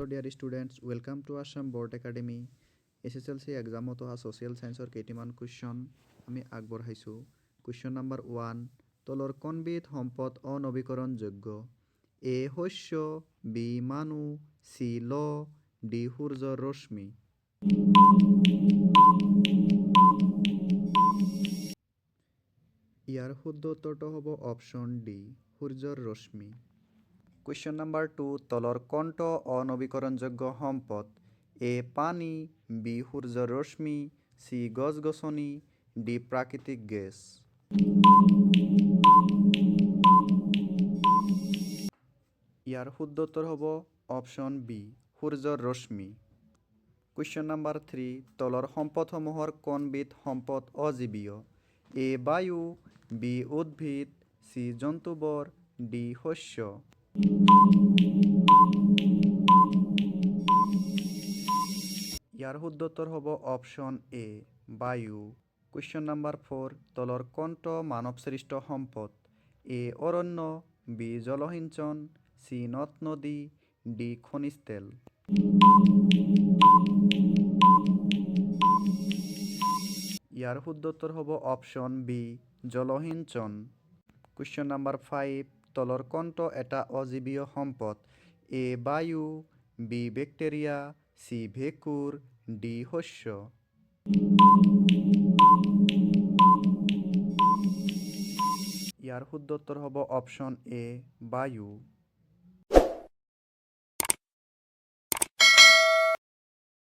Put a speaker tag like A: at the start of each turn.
A: Hello dear students, welcome to Assam Board Academy. SSLC এক্সামত অহা social ছায়েন্সৰ কেইটামান question আমি আগবঢ়াইছোঁ। কুৱেশ্যন নম্বৰ 1, তলৰ কোনবিধ সম্পদ অনৱীকৰণযোগ্য? এ শস্য, বি মানুহ, চি ল, ডি সূৰ্যৰ ৰশ্মি। ইয়াৰ শুদ্ধ উত্তৰটো হ'ব অপশ্যন ডি, সূৰ্যৰ ৰশ্মি। কুৱেশ্যন নম্বৰ 2, তলৰ কোনটো অনৱীকৰণযোগ্য সম্পদ? এ পানী, বি সূৰ্যৰ ৰশ্মি, চি গছ-গছনি, ডি প্ৰাকৃতিক গেছ। ইয়াৰ শুদ্ধ উত্তৰ হ'ব অপশ্যন বি, সূৰ্যৰ ৰশ্মি। কুৱেশ্যন নম্বৰ 3, তলৰ সম্পদসমূহৰ কোনবিধ সম্পদ অজীৱীয়? এ বায়ু, বি উদ্ভিদ, চি জন্তুবোৰ, ডি শস্য। ইয়াৰ শুদ্ধ উত্তৰ হ'ব অপশ্যন এ, বায়ু। কুৱেশ্যন নম্বৰ 4, তলৰ কোনটো মানৱসৃষ্ট সম্পদ? এ অৰণ্য, বি জলসিঞ্চন, চি নদ-নদী, ডি খনিজ তেল। ইয়াৰ শুদ্ধ উত্তৰ হ'ব অপশ্যন বি, জলসিঞ্চন। কুৱেশ্যন নম্বৰ 5, তলৰ কোনটো এটা অজীৱীয় সম্পদ? এ বায়ু, বি বেক্টেৰিয়া, চি ভেঁকুৰ, ডি শস্য। ইয়াৰ শুদ্ধ উত্তৰ হ'ব অপশ্যন এ, বায়ু।